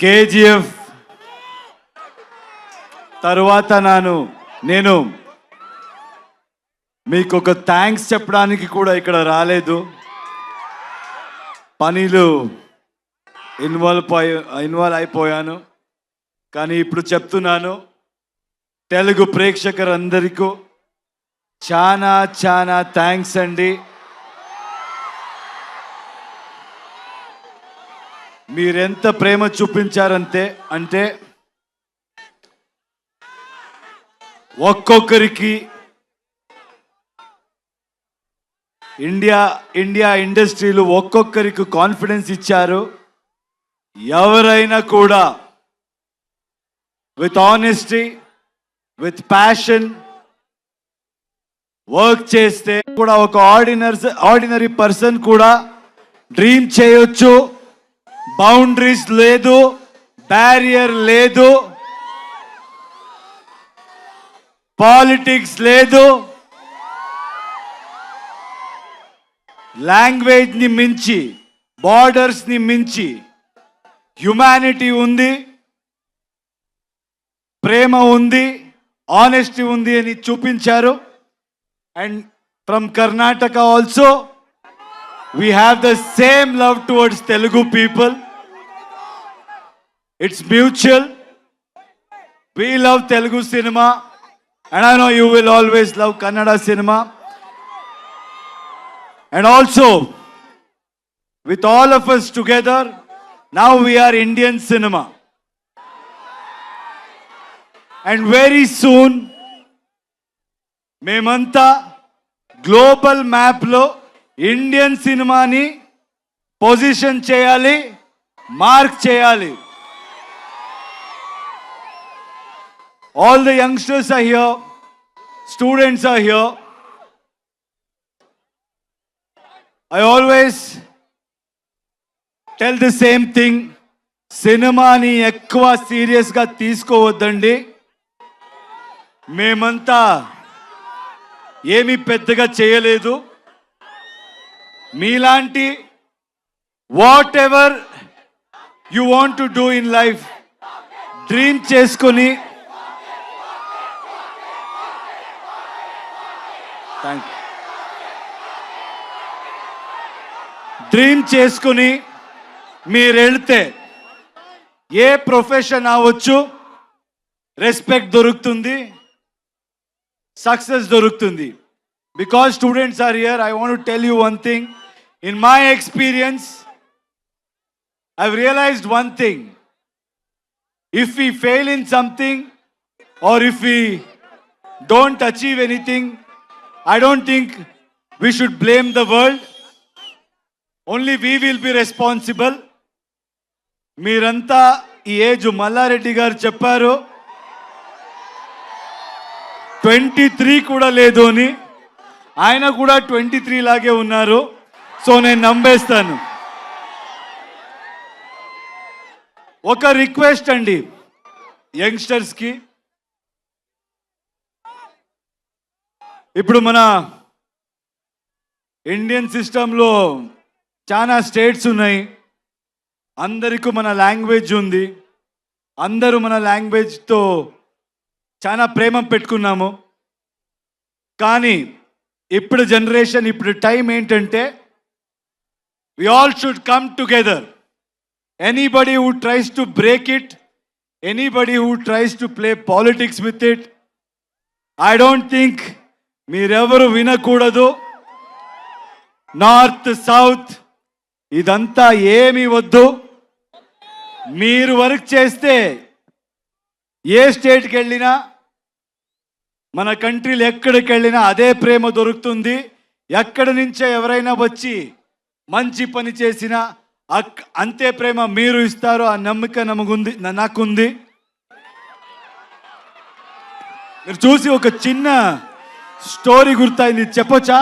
KGF తరువాత నేను మీకు ఒక థ్యాంక్స్ చెప్పడానికి కూడా ఇక్కడ రాలేదు. పనిలో ఇన్వాల్వ్ అయిపోయాను. కానీ ఇప్పుడు చెప్తున్నాను, తెలుగు ప్రేక్షకులందరికీ చాలా చాలా థ్యాంక్స్ అండి. మీరెంత ప్రేమ చూపించారంటే ఒక్కొక్కరికి ఇండియా ఇండస్ట్రీలో ఒక్కొక్కరికి కాన్ఫిడెన్స్ ఇచ్చారు. ఎవరైనా కూడా with honesty, with passion work చేస్తే కూడా ఒక ఆర్డినరీ పర్సన్ కూడా డ్రీమ్ చేయొచ్చు. బౌండరీస్ లేదు, బ్యారియర్ లేదు, పాలిటిక్స్ లేదు, లాంగ్వేజ్ ని మించి, బార్డర్స్ ని మించి హ్యుమానిటీ ఉంది, ప్రేమ ఉంది, ఆనెస్టీ ఉంది అని చూపించారు. And from Karnataka also we have the same love towards Telugu people. It's mutual. We love Telugu cinema, and I know you will always love Kannada cinema. And also, with all of us together, now we are Indian cinema. And very soon, memanta global map lo Indian సినిమాని position చేయాలి, mark చేయాలి. All the youngsters are here, students are here. I always tell the same thing, సినిమాని ఎక్కువ సీరియస్గా తీసుకోవద్దండి. మేమంతా ఏమీ పెద్దగా చేయలేదు. మీలాంటి what ever you want to do in life dream చేసుకొని మీరు వెళ్తే ఏ ప్రొఫెషన్ అవ్వచ్చు, రెస్పెక్ట్ దొరుకుతుంది, సక్సెస్ దొరుకుతుంది. Because students are here, I want to tell you one thing. In my experience, I've realized one thing. If we fail in something, or if we don't achieve anything, I don't think we should blame the world. Only we will be responsible. Meeranta ee age Mallareddy garu chepparu 23 kuda ledu ani. ఆయన కూడా 23 లాగే ఉన్నారు. So నేను నమ్మేస్తాను. ఒక request అండి యంగ్స్టర్స్కి, ఇప్పుడు మన Indian సిస్టంలో చాలా స్టేట్స్ ఉన్నాయి. అందరికీ మన లాంగ్వేజ్ ఉంది. అందరూ మన లాంగ్వేజ్తో చాలా ప్రేమ పెట్టుకున్నాము. కానీ ఇప్పుడు జనరేషన్, ఇప్పుడు టైం ఏంటంటే we all should come together. Anybody who tries to break it, anybody who tries to play politics with it, I don't think మీరెవరు వినకూడదు. నార్త్ సౌత్ ఇదంతా ఏమీ వద్దు. మీరు వర్క్ చేస్తే ఏ స్టేట్కి వెళ్ళినా, మన కంట్రీలు ఎక్కడికి వెళ్ళినా అదే ప్రేమ దొరుకుతుంది. ఎక్కడి నుంచో ఎవరైనా వచ్చి మంచి పని చేసినా అంతే ప్రేమ మీరు ఇస్తారు. ఆ నమ్మకం నాకుంది. మీరు చూసి ఒక చిన్న స్టోరీ గుర్తయింది, చెప్పొచ్చా?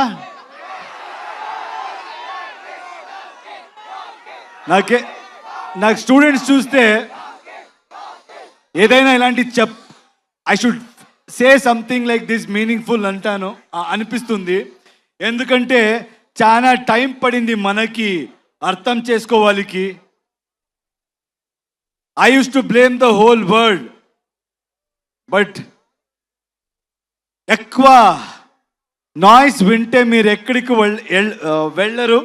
నాకు స్టూడెంట్స్ చూస్తే ఏదైనా ఇలాంటి I should say something like this meaningful అంటాను అనిపిస్తుంది. ఎందుకంటే చాలా టైం పడింది మనకి అర్థం చేసుకోవాలికి. I used to blame the whole world, but ఎక్కువ నాయిస్ వింటే మీరు ఎక్కడికి వెళ్ళరు.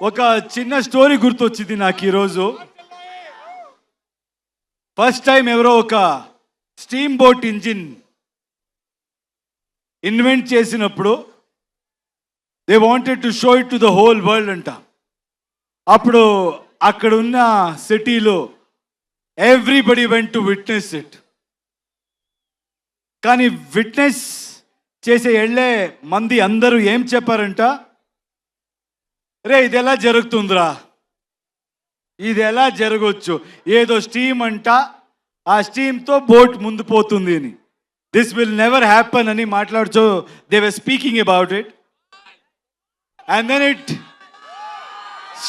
ఒక చిన్న స్టోరీ గుర్తొచ్చింది నాకు ఈరోజు. ఫస్ట్ టైం ఎవరో ఒక స్టీమ్ బోట్ ఇంజిన్ ఇన్వెంట్ చేసినప్పుడు they wanted to show it to the whole world అంట. అప్పుడు అక్కడ ఉన్న సిటీలో everybody went to witness it. కానీ విట్నెస్ చేసే వెళ్ళే మంది అందరూ ఏం చెప్పారంట, రే ఇది ఎలా జరుగుతుందిరా, ఇది ఎలా జరగవచ్చు, ఏదో స్టీమ్ అంట, ఆ స్టీమ్తో బోట్ ముందు పోతుంది అని, దిస్ విల్ నెవర్ హ్యాపన్ అని మాట్లాడుతూ they were speaking about it. And then it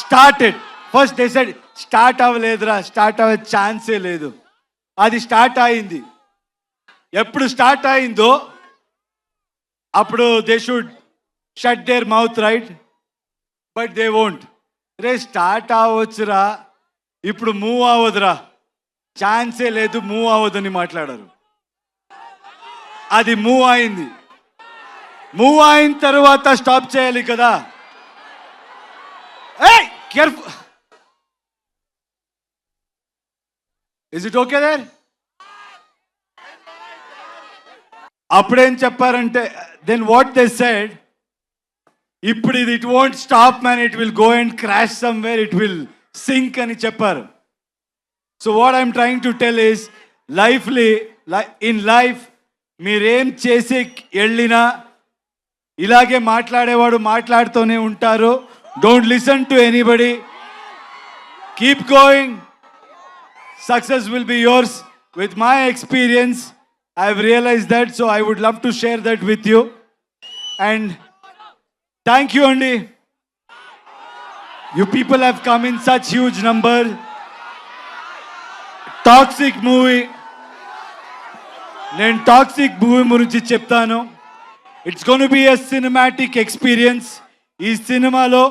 started. First they said start అవ్వలేదురా, స్టార్ట్ అవ్వే ఛాన్సే లేదు. అది స్టార్ట్ అయింది. ఎప్పుడు స్టార్ట్ అయిందో అప్పుడు they should shut their mouth, right? But they won't. రే స్టార్ట్ అవ్వచ్చురా, ఇప్పుడు మూవ్ అవ్వదురా, ఛాన్సే లేదు, మూవ్ అవ్వదని మాట్లాడారు. అది మూవ్ అయింది. మూవ్ అయిన తర్వాత స్టాప్ చేయాలి కదా. ఏయ్ careful, is it okay there? అప్పుడేం చెప్పారంటే, దెన్ వాట్ దే సెడ్, ఇప్పుడు ఇది it won't stop man, it will go and crash somewhere, it will sink అని చెప్పారు. So what I'm trying to tell is, in life మీరేం చేసి వెళ్ళినా ఇలాగే మాట్లాడేవాడు మాట్లాడుతూనే ఉంటారు. Don't listen to anybody, keep going, success will be yours. With my experience I have realized that, so I would love to share that with you. And thank you, Andy. You people have come in such huge number. Toxic movie. నేను Toxic movie గురించి చెప్తాను. It's gonna be a cinematic experience. ఈ సినిమాలో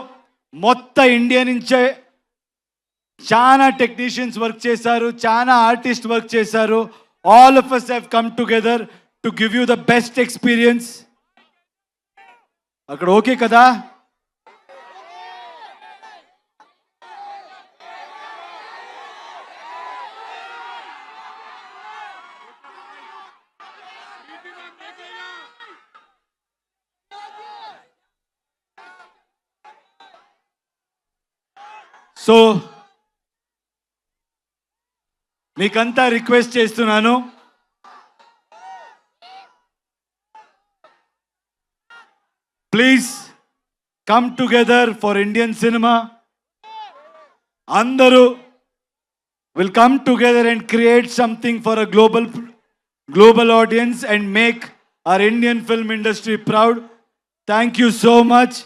మొత్తం India నుంచే చాలా technicians work చేశారు, చాలా ఆర్టిస్ట్ వర్క్ చేశారు. All of us have come together to give you the best experience. అక్కడ ఓకే కదా? సో మీకంతా రిక్వెస్ట్ చేస్తున్నాను, please come together for Indian cinema. అందరూ will come together and create something for a global audience and make our Indian film industry proud. Thank you so much.